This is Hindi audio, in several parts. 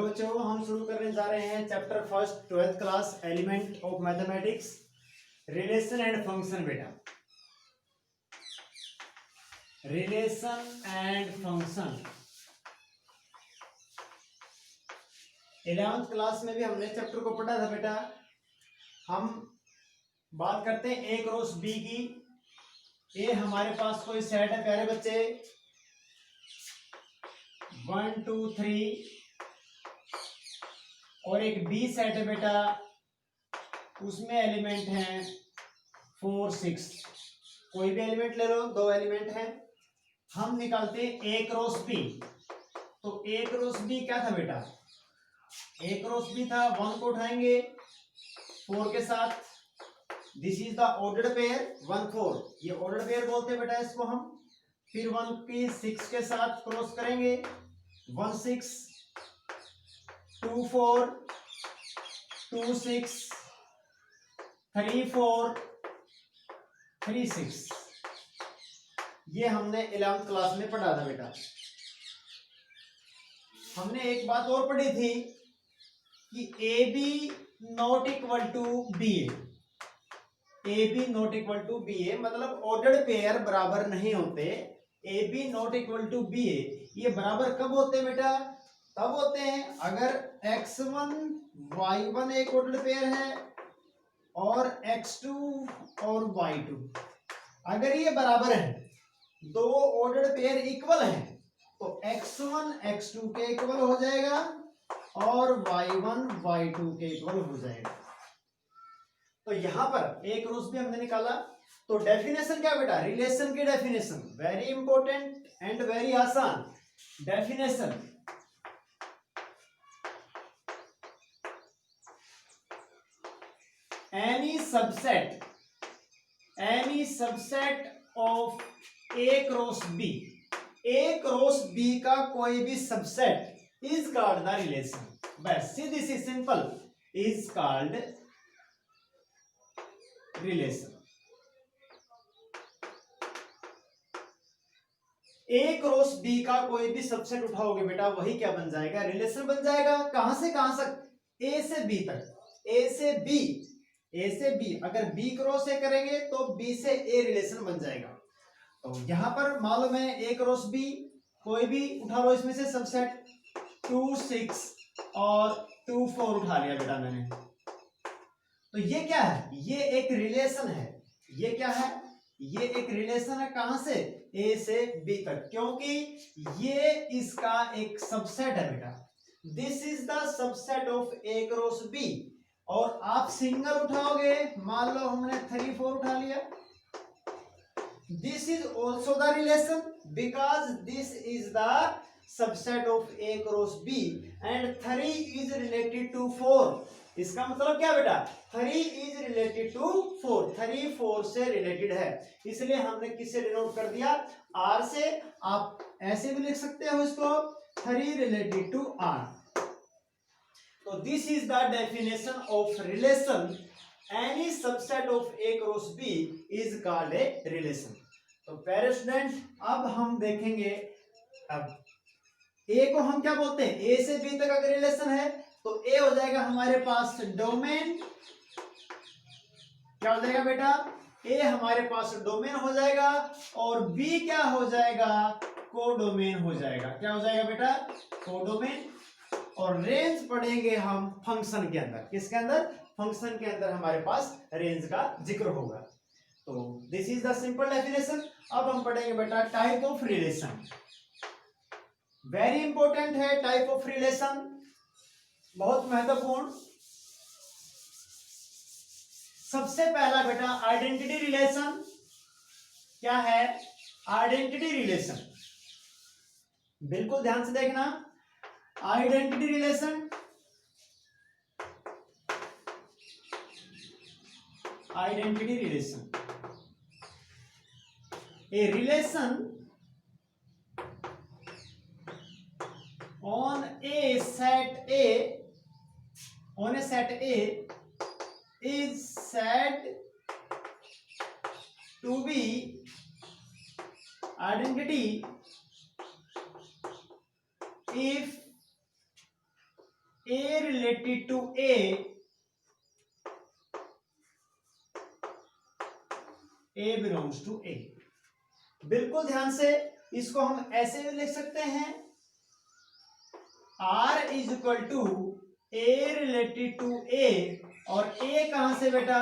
हेलो बच्चों, हम शुरू करने जा रहे हैं chapter first 12th class element of mathematics relation and function. बेटा relation and function 11th class में भी हमने चैप्टर को पढ़ा था। बेटा हम बात करते हैं ए क्रॉस बी की। ए हमारे पास कोई सेट है प्यारे बच्चे 1 2 3 और एक बी सेट है बेटा, उसमें एलिमेंट हैं 4 6। कोई भी एलिमेंट ले लो, दो एलिमेंट हैं। हम निकालते हैं ए क्रॉस बी। तो ए क्रॉस बी क्या था बेटा? ए क्रॉस बी था 1 को उठाएंगे 4 के साथ, this is the ordered pair 1 4, ये ऑर्डर्ड पेयर बोलते हैं बेटा इसको हम। फिर 1 की 6 के साथ क्रॉस करेंगे 1 6 2 4 2 6 3 4 3 6। ये हमने 11th क्लास में पढ़ा था बेटा। हमने एक बात और पढ़ी थी कि A B not equal to B A B not equal to B A, मतलब ऑर्डर्ड पेयर बराबर नहीं होते। A B not equal to B A ये बराबर कब होते हैं बेटा? तब होते हैं अगर x1 y1 एक ऑर्डर्ड पेयर है और x2 और y2 अगर ये बराबर है, दो ऑर्डर्ड पेयर इक्वल हैं, तो x1 x2 के इक्वल हो जाएगा और y1 y2 के इक्वल हो जाएगा। तो यहां पर एक क्रॉस भी हमने निकाला। तो डेफिनेशन क्या बेटा? रिलेशन की definition very important and very आसान। Definition any subset of a cross b, a cross b का कोई भी subset is called the relation। बस सीधी सी simple, is called relation। a cross b का कोई भी सबसेट उठाओगे बेटा, वही क्या बन जाएगा? रिलेशन बन जाएगा। कहां से कहां तक? a से b तक। a से b, ए से बी, अगर बी क्रॉस ए करेंगे तो बी से ए रिलेशन बन जाएगा। तो यहां पर मालूम है ए क्रॉस बी, कोई भी उठा लो इसमें से सबसेट 2 6 और 2 4 उठा लिया बेटा मैंने। तो ये क्या है? ये एक रिलेशन है। ये क्या है? ये एक रिलेशन है। कहां से? ए से बी तक, क्योंकि ये इसका एक सबसेट है बेटा। This is the subset of A cross B. और आप सिंगल उठाओगे, मान लो हमने 3 4 उठा लिया, this is also the relation because this is the subset of A cross B and 3 is related to 4। इसका मतलब क्या बेटा? 3 इज रिलेटेड टू 4, 3 4 से रिलेटेड है, इसलिए हमने किससे डिनोट कर दिया? आर से। आप ऐसे भी लिख सकते हो इसको 3 related to R. So this is the definition of relation. Any subset of A cross B is called a relation. तो प्यारे स्टूडेंट, अब हम देखेंगे, अब A को हम क्या बोलते हैं? A से B तक अगर रिलेशन है तो A हो जाएगा हमारे पास डोमेन। क्या हो जाएगा बेटा? A हमारे पास डोमेन हो जाएगा और B क्या हो जाएगा? कोडोमेन हो जाएगा। क्या हो जाएगा बेटा? कोडोमेन। और रेंज पढ़ेंगे हम फंक्शन के अंदर। किसके अंदर? फंक्शन के अंदर हमारे पास रेंज का जिक्र होगा। तो this is the simple definition. अब हम पढ़ेंगे बेटा type of relation. Very important है टाइप ऑफ रिलेशन, बहुत महत्वपूर्ण। सबसे पहला बेटा आइडेंटिटी रिलेशन। क्या है आइडेंटिटी रिलेशन? बिल्कुल ध्यान से देखना। Identity relation, identity relation, a relation on a set A, on a set A is said to be identity if A related to A belongs to A. बिल्कुल ध्यान से, इसको हम ऐसे भी लिख सकते हैं, R is equal to A related to A, और ए कहां से बेटा,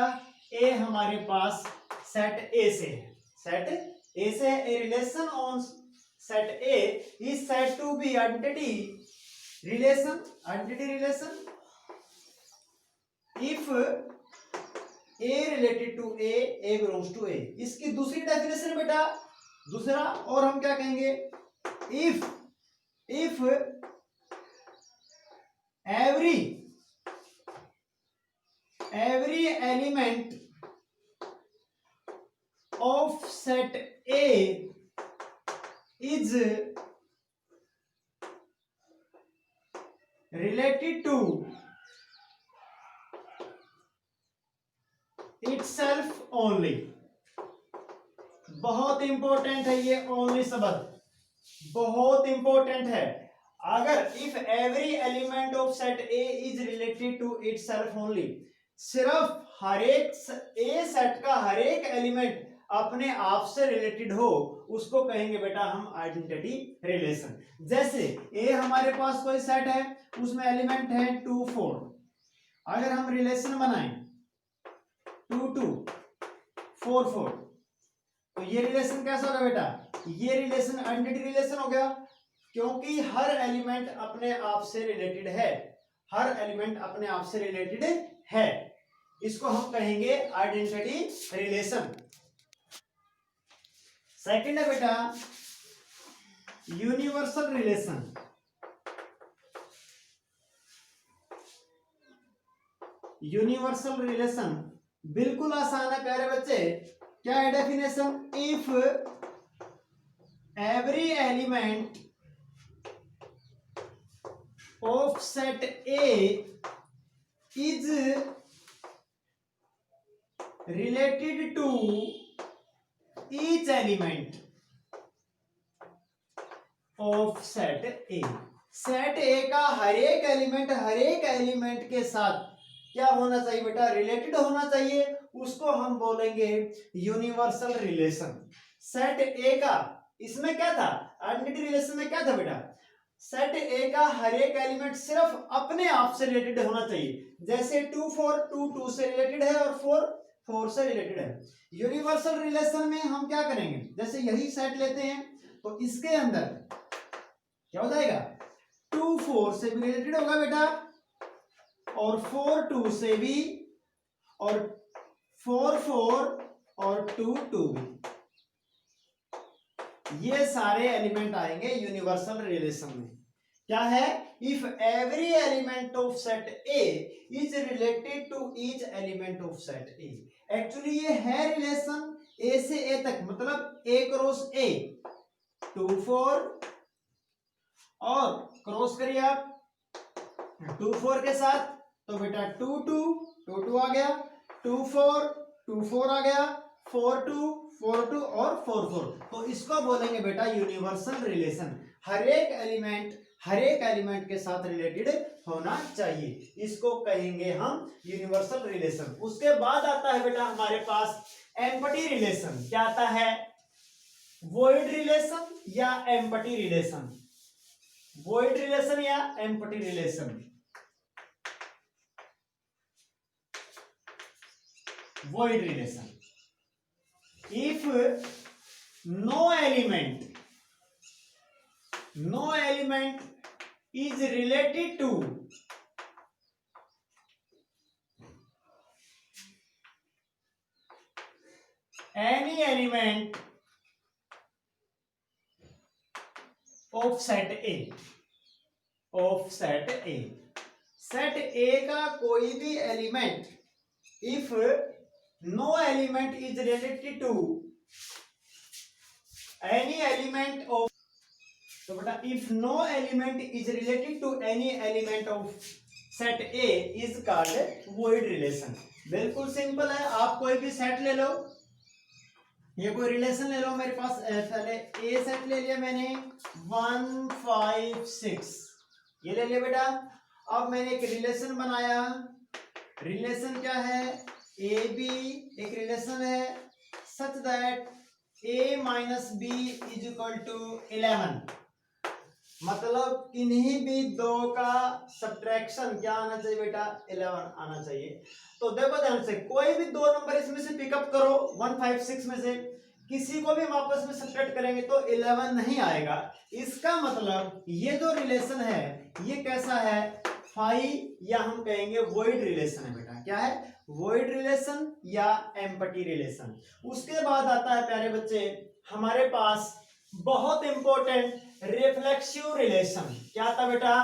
ए हमारे पास सेट ए से है, सेट ए से है। A relation on set A is said to be identity relation, identity relation if A related to A belongs to A. इसकी दूसरी डेफिनेशन बेटा, दूसरा, और हम क्या कहेंगे, if every element of set A is related to itself only। बहुत इंपॉर्टेंट है ये ओनली शब्द, बहुत इंपॉर्टेंट है। अगर if every element of set A is related to itself only, सिर्फ हर एक ए सेट का हर एक एलिमेंट अपने आप से रिलेटेड हो, उसको कहेंगे बेटा हम आइडेंटिटी रिलेशन। जैसे ए हमारे पास कोई सेट है, उसमें एलिमेंट है 2 4, अगर हम रिलेशन बनाएं 2 2 4 4, तो ये रिलेशन कैसा होगा बेटा, ये रिलेशन आइडेंटिटी रिलेशन हो गया, क्योंकि हर एलिमेंट अपने आप से रिलेटेड है, हर एलिमेंट अपने आप से रिलेटेड है। इसको हम कहेंगे आइडेंटिटी रिलेशन। सेकंड है बेटा यूनिवर्सल रिलेशन। यूनिवर्सल रिलेशन बिल्कुल आसान है प्यारे बच्चे। क्या है definition, if every element of set A is related to each element of set A. Set A का हर एक एलिमेंट के साथ क्या होना चाहिए बेटा, रिलेटेड होना चाहिए, उसको हम बोलेंगे यूनिवर्सल रिलेशन। सेट ए का, इसमें क्या था, आइडेंटिटी रिलेशन में क्या था बेटा, सेट ए का हर एक एलिमेंट सिर्फ अपने आप से रिलेटेड होना चाहिए। जैसे 2 4 2 2 से रिलेटेड है और 4 4 से रिलेटेड है। यूनिवर्सल रिलेशन में हम क्या करेंगे, जैसे यही सेट लेते हैं तो इसके अंदर क्या हो जाएगा, 2 4 से भी रिलेटेड होगा बेटा, और 4 2 से भी, और 4 4 और 2 2 भी, ये सारे एलिमेंट आएंगे यूनिवर्सल रिलेशन में। क्या है, if every element of set A is related to each element of set A. Actually ये है रिलेशन ए से ए तक, मतलब ए क्रॉस ए 2 4, और क्रॉस करिए आप 2 4 के साथ, तो बेटा 2 2 2 2 आ गया, 2 4 2 4 आ गया, 4 2 4 2 और 4 4। तो इसको बोलेंगे बेटा यूनिवर्सल रिलेशन। हर एक एलिमेंट के साथ रिलेटेड होना चाहिए, इसको कहेंगे हम यूनिवर्सल रिलेशन। उसके बाद आता है बेटा हमारे पास एम्पटी रिलेशन। क्या आता है, वॉइड रिलेशन या एम्पटी रिलेशन, वॉइड रिलेशन या empty relation. void relation, if no element is related to any element of set A, set A का कोई भी element, if no element is related to any element of, तो बेटा if no element is related to any element of set A is called void relation। बिल्कुल सिंपल है, आप कोई भी सेट ले लो, ये कोई रिलेशन ले लो, मेरे पास पहले ए सेट ले लिया मैंने 1 5 6, ये ले लिया बेटा, अब मैंने एक रिलेशन बनाया, रिलेशन क्या है, ए बी एक रिलेशन है such that a minus B is equal to 11, मतलब किन्हीं भी दो का सब्ट्रैक्शन क्या आना चाहिए बेटा, 11 आना चाहिए। तो देखो ध्यान से, कोई भी दो नंबर इसमें से पिकअप करो 1 5 6 में से, किसी को भी हम आपस में सब्ट्रैक्ट करेंगे तो 11 नहीं आएगा। इसका मतलब ये जो रिलेशन है ये कैसा है, फाई या हम कहेंगे वॉइड रिलेशन है बेटा। क्या है, वॉइड रिलेशन या एम्पटी रिलेशन। उसके बाद आता है प्यारे बच्चे हमारे पास बहुत इंपॉर्टेंट रिफ्लेक्सिव रिलेशन। क्या था बेटा,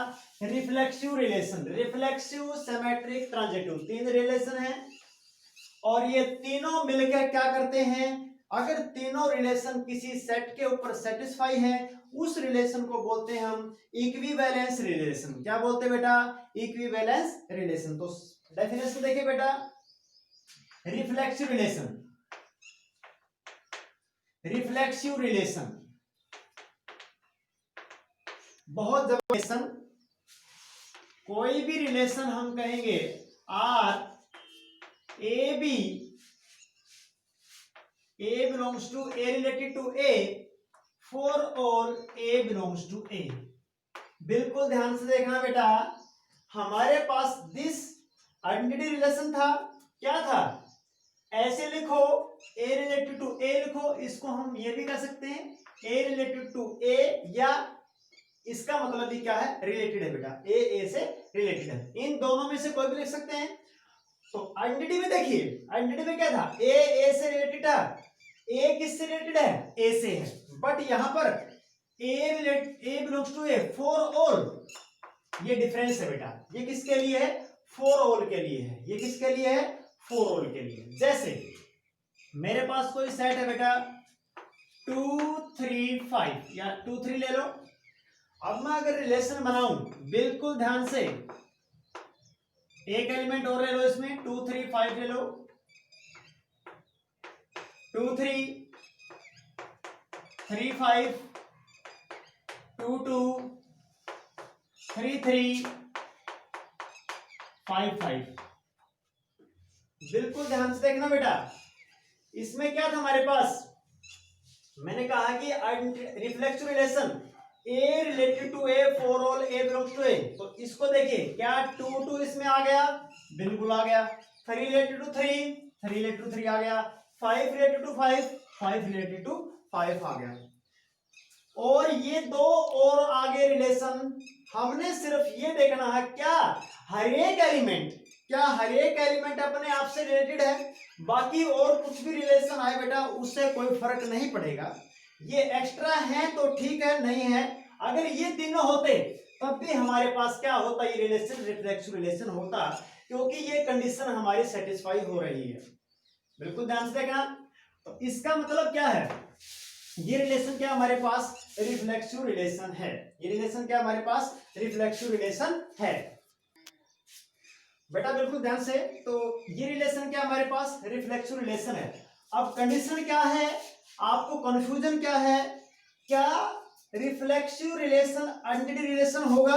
reflexive relation, reflexive symmetric transitive, तीन रिलेशन है और ये तीनों मिलकर क्या करते हैं, अगर तीनों रिलेशन किसी सेट के ऊपर सेटिस्फाई है उस रिलेशन को बोलते हैं हम इक्विवेलेंस रिलेशन। क्या बोलते हैं बेटा, इक्विवेलेंस रिलेशन। तो डेफिनेशन देखिए बेटा, रिफ्लेक्सिव रिलेशन, रिफ्लेक्सिव रिलेशन बहुत जबरदस्त रिलेशन, कोई भी रिलेशन हम कहेंगे R A B, A belongs to A related to A for all A belongs to A. बिल्कुल ध्यान से देखना बेटा, हमारे पास दिस आइडेंटिटी रिलेशन था, क्या था, ऐसे लिखो ए रिलेटेड टू ए लिखो, इसको हम ये भी कह सकते हैं ए रिलेटेड टू ए, या इसका मतलब भी क्या है, रिलेटेड है बेटा, ए से रिलेटेड है, इन दोनों में से कोई भी लिख सकते हैं। तो आइडेंटिटी में देखिए, आइडेंटिटी में क्या था, ए से रिलेटेड था, ए किससे रिलेटेड है, ए से है, बट यहां पर A belongs to A for all, ये डिफरेंस है बेटा, ये किसके लिए है, फॉर ऑल के लिए है, ये किसके लिए है, फॉर ऑल के लिए। जैसे मेरे पास कोई सेट है बेटा 2 3 5 या 2 3 ले लो। अब मैं अगर रिलेशन बनाऊं, बिल्कुल ध्यान से, एक एलिमेंट और ले लो इसमें, 2 3 5 ले लो, 2 3 3 5 2 2 3 3 5 5। बिल्कुल ध्यान से देखना बेटा, इसमें क्या था हमारे पास, मैंने कहा कि reflexive relation A related to A for all A belongs to A. तो इसको देखिए, क्या 2 2 इसमें आ गया, बिल्कुल आ गया, 3 रिलेटेड टू 3 3 रिलेटेड टू 3 आ गया, 5 रिलेटेड टू 5 5 रिलेटेड टू 5 आ गया। और ये दो और आगे रिलेशन, हमने सिर्फ ये देखना है क्या हर एक एलिमेंट, क्या हर एक एलिमेंट अपने आप से रिलेटेड है, बाकी और कुछ भी रिलेशन आए बेटा उससे कोई फर्क नहीं पड़ेगा, ये एक्स्ट्रा है तो ठीक है, नहीं है अगर ये तीनों होते तब भी हमारे पास क्या होता, ये रिलेशन रिफ्लेक्सिव रिलेशन होता, क्योंकि ये कंडीशन हमारी सेटिस्फाई हो रही है। बिल्कुल ध्यान से देखना, तो इसका मतलब क्या है, ये रिलेशन क्या हमारे पास रिफ्लेक्सिव रिलेशन है, ये रिलेशन क्या हमारे पास रिफ्लेक्सिव रिलेशन है बेटा, बिल्कुल ध्यान से। तो ये रिलेशन क्या हमारे पास रिफ्लेक्सिव रिलेशन है। अब कंडीशन क्या है, आपको कंफ्यूजन क्या है, क्या रिफ्लेक्सिव रिलेशन आइडेंटिटी रिलेशन होगा,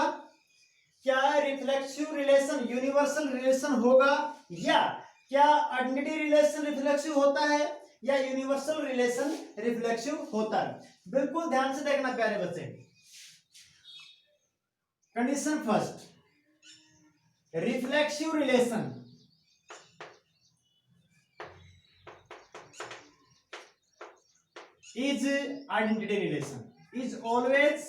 क्या रिफ्लेक्सिव रिलेशन यूनिवर्सल रिलेशन होगा, या क्या आइडेंटिटी रिलेशन रिफ्लेक्सिव होता है या यूनिवर्सल रिलेशन रिफ्लेक्सिव होता है। बिल्कुल ध्यान से देखना प्यारे बच्चे, condition first, reflexive relation is identity relation, is always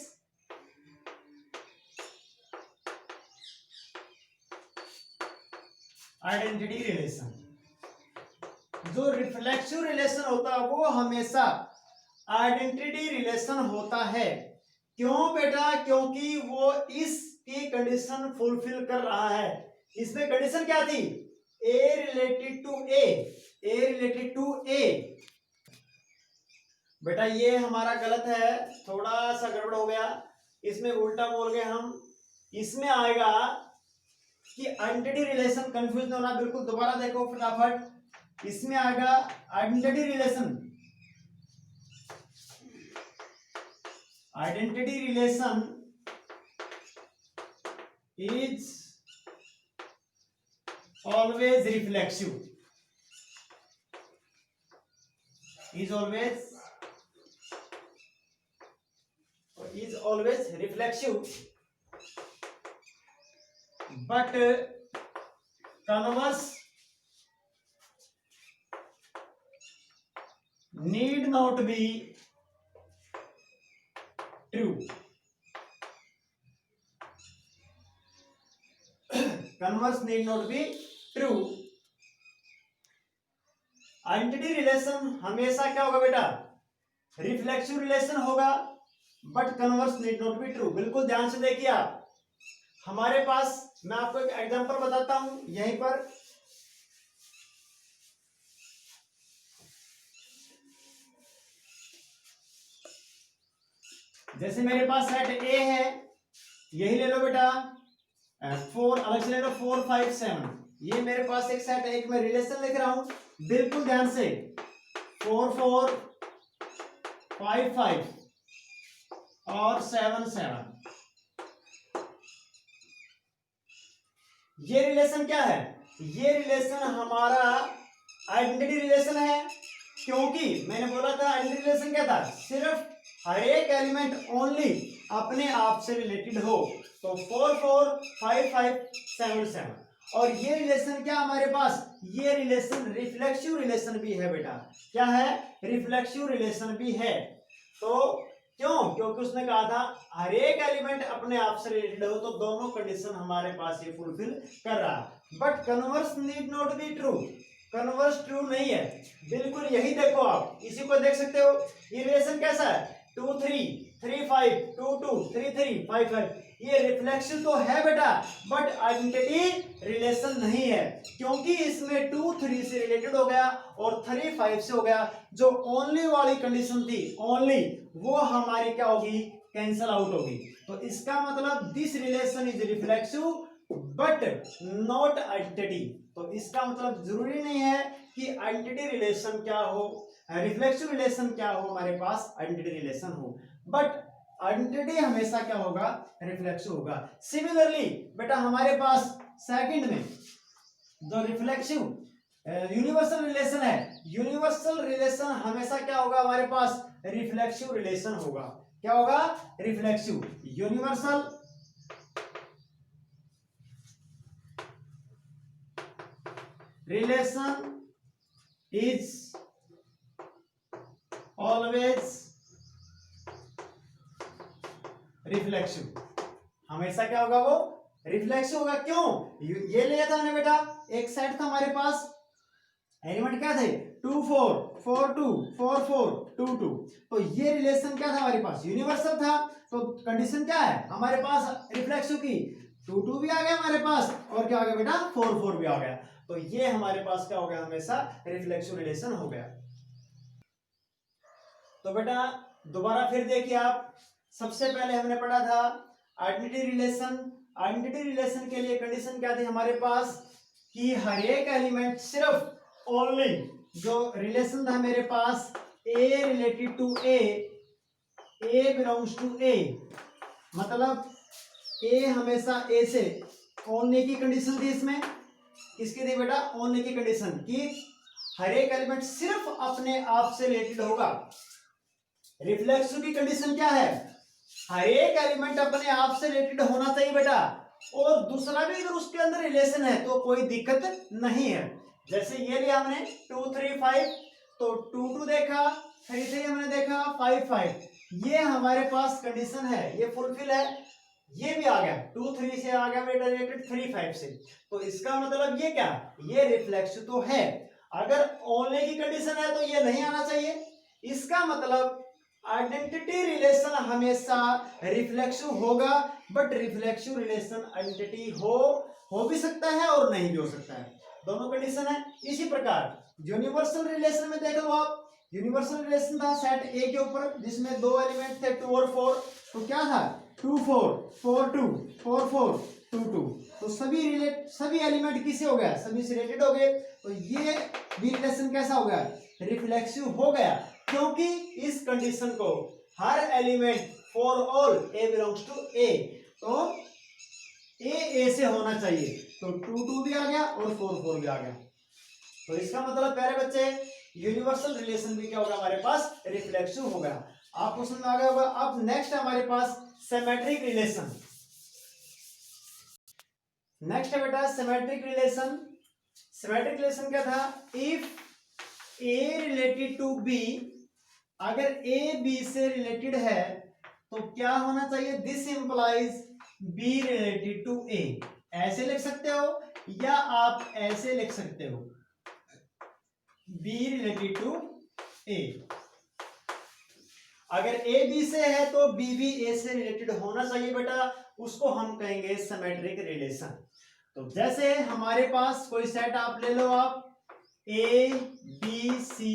identity relation। जो रिफ्लेक्सिव रिलेशन होता है वो हमेशा आइडेंटिटी रिलेशन होता है। क्यों बेटा, क्योंकि वो इसकी कंडीशन फुलफिल कर रहा है। इसमें कंडीशन क्या थी, A related to A, A related to A. बेटा ये हमारा गलत है, थोड़ा सा गड़बड़ हो गया, इसमें उल्टा बोल गए हम। इसमें आएगा कि आइडेंटिटी रिलेशन, कंफ्यूज होना, बिल्कुल दोबारा देखो फटाफट, इसमें आएगा identity relation, identity relation is always reflexive, is always reflexive, but converse need not be true. Converse need not be true. Identity relation हमेशा क्या होगा बेटा, रिफ्लेक्सिव रिलेशन होगा, but converse need not be true. बिल्कुल ध्यान से देखिए आप, हमारे पास मैं आपको एक एग्जांपल बताता हूं यहीं पर। जैसे मेरे पास सेट ए है, यही ले लो बेटा, 4 अलग से ले लो, 4 5 7, ये मेरे पास एक सेट है, एक मैं रिलेशन लिख रहा हूं, बिल्कुल ध्यान से, 4 4 5 5 और 7 7। ये रिलेशन क्या है, ये रिलेशन हमारा आइडेंटिटी रिलेशन है, क्योंकि मैंने बोला था आइडेंटिटी रिलेशन क्या था, सिर्फ हर एक एलिमेंट ओनली अपने आप से रिलेटेड हो। तो 4 4 5 5 7 7, और ये रिलेशन क्या हमारे पास, ये रिलेशन रिफ्लेक्सिव रिलेशन भी है बेटा। क्या है, रिफ्लेक्सिव रिलेशन भी है। तो क्यों, क्योंकि उसने कहा था हर एक एलिमेंट अपने आप से रिलेटेड हो, तो दोनों कंडीशन हमारे पास ये फुलफिल कर रहा है। But converse need not be true, converse true नहीं है। बिल्कुल यही देखो आप, इसी को देख सकते हो, ये रिलेशन कैसा है, 2 3 3 5 2 2 3 3 5 5, ये रिफ्लेक्सिव तो है बेटा, बट आइडेंटिटी रिलेशन नहीं है, क्योंकि इसमें 2 3 से रिलेटेड हो गया और 3 5 से हो गया। जो ओनली वाली कंडीशन थी, ओनली, वो हमारी क्या होगी, कैंसल आउट होगी। तो इसका मतलब this relation is reflexive but not identity. तो इसका मतलब जरूरी नहीं है कि आइडेंटिटी रिलेशन क्या हो, रिफ्लेक्सिव रिलेशन क्या हो, हमारे पास आइडेंटिटी रिलेशन हो, बट आइडेंटिटी हमेशा क्या होगा, रिफ्लेक्सिव होगा। सिमिलरली बेटा हमारे पास सेकंड में जो रिफ्लेक्सिव यूनिवर्सल रिलेशन है, यूनिवर्सल रिलेशन हमेशा क्या होगा, हमारे पास रिफ्लेक्सिव रिलेशन होगा। क्या होगा, reflexive. Universal relation is always reflexive, हमेशा क्या होगा, वो रिफ्लेक्सिव होगा। क्यों, ये लिया था हमने बेटा, एक सेट था हमारे पास, एलिमेंट क्या थे, 2 4 4 2 4 4 2 2, तो ये रिलेशन क्या था हमारे पास, यूनिवर्सल था। तो कंडीशन क्या है हमारे पास रिफ्लेक्सिव की, 2 2 भी आ गया हमारे पास, और क्या आ गया बेटा, 4 4 भी आ गया। तो ये हमारे पास क्या हो गया, हमेशा रिफ्लेक्सिव रिलेशन हो गया। तो बेटा दोबारा फिर देखिए आप, सबसे पहले हमने पढ़ा था आइडेंटिटी रिलेशन। आइडेंटिटी रिलेशन के लिए कंडीशन क्या थी हमारे पास, कि हर एक एलिमेंट सिर्फ ओनली, जो रिलेशन था मेरे पास, A related to A belongs to A, मतलब ए हमेशा ए से, ओनली की कंडीशन थी इसमें, किसकी थी बेटा, ओनली की कंडीशन, कि हर एक एलिमेंट सिर्फ अपने आप से रिलेटेड होगा। रिफ्लेक्सिव की कंडीशन क्या है, हर एक एलिमेंट अपने आप से रिलेटेड होना चाहिए बेटा, और दूसरा भी अगर उसके अंदर रिलेशन है तो कोई दिक्कत नहीं है। जैसे ये लिया हमने 2 3 5, तो 2 2 देखा, 3 3 हमने देखा, 5 5, ये हमारे पास कंडीशन है, ये फुलफिल है। ये भी आ गया, 2 3 से आ गया बेटा रिलेटेड 3 5 से, तो इसका मतलब ये क्या, ये रिफ्लेक्सिव तो है। अगर ओनली की कंडीशन है तो ये नहीं आना चाहिए। इसका मतलब आइडेंटिटी रिलेशन हमेशा रिफ्लेक्सिव होगा, बट रिफ्लेक्सिव रिलेशन आइडेंटिटी हो भी सकता है और नहीं भी हो सकता है, दोनों कंडीशन है। इसी प्रकार यूनिवर्सल रिलेशन में देख लो आप, यूनिवर्सल रिलेशन था सेट ए के ऊपर, जिसमें दो एलिमेंट थे 2 और 4, तो क्या था, 2 4 4 2 4 4 2 2, तो सभी एलिमेंट किसे हो गया, सभी से रिलेटेड हो गए। तो ये भी रिलेशन कैसा हो गया, रिफ्लेक्सिव हो गया, क्योंकि इस कंडीशन को हर element for all A belongs to A, तो ए से होना चाहिए, तो 2 2 भी आ गया और 4 4 भी आ गया। तो इसका मतलब प्यारे बच्चे यूनिवर्सल रिलेशन भी क्या होगा हमारे पास, रिफ्लेक्सिव हो गया। आपको समझ में आ गया होगा। अब नेक्स्ट हमारे पास सिमेट्रिक रिलेशन। नेक्स्ट है बेटा सिमेट्रिक रिलेशन। सिमेट्रिक रिलेशन क्या था, if A related to B, अगर ए बी से रिलेटेड है तो क्या होना चाहिए, this implies B related to A. ऐसे लिख सकते हो या आप ऐसे लिख सकते हो, बी रिलेटेड टू ए। अगर ए बी से है तो बी भी ए से रिलेटेड होना चाहिए बेटा, उसको हम कहेंगे सिमेट्रिक रिलेशन। तो जैसे हमारे पास कोई सेट आप ले लो, आप ए बी सी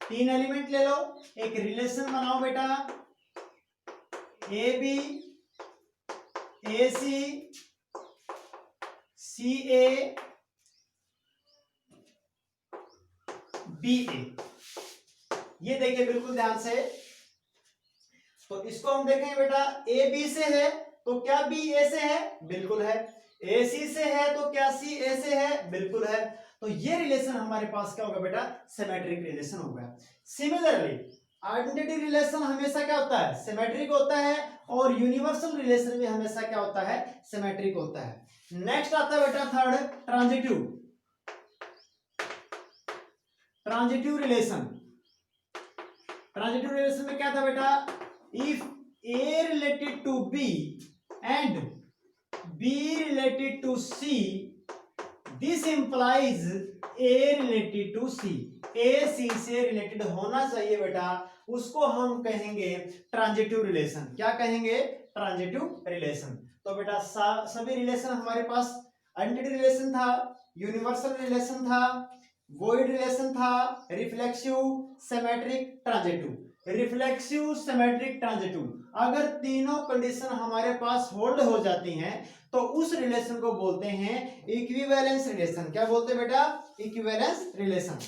3 एलिमेंट ले लो, एक रिलेशन बनाओ बेटा, ए B A C A B A. ये देखिए बिल्कुल ध्यान से, तो इसको हम देखेंगे बेटा, ए बी से है तो क्या बी ए से है, बिल्कुल है। ए सी से है तो क्या सी ए से है, बिल्कुल है। तो ये रिलेशन हमारे पास क्या होगा बेटा, सिमेट्रिक रिलेशन होगा। सिमिलरली आइडेंटिटी रिलेशन हमेशा क्या होता है, सिमेट्रिक होता है, और यूनिवर्सल रिलेशन भी हमेशा क्या होता है, सिमेट्रिक होता है। नेक्स्ट आता है बेटा third, transitive. Transitive relation. Transitive relation में क्या था बेटा, if A related to B and B related to C, this implies A related to C. A C से रिलेटेड होना चाहिए बेटा, उसको हम कहेंगे ट्रांजिटिव रिलेशन। क्या कहेंगे, ट्रांजिटिव रिलेशन। तो बेटा सभी रिलेशन हमारे पास आइडेंटिटी रिलेशन था, यूनिवर्सल रिलेशन था, वॉइड रिलेशन था, reflexive, symmetric, transitive. Reflexive, symmetric, transitive, अगर तीनों कंडीशन हमारे पास होल्ड हो जाती हैं तो उस रिलेशन को बोलते हैं इक्विवेलेंस रिलेशन। क्या बोलते हैं बेटा, इक्विवेलेंस रिलेशन।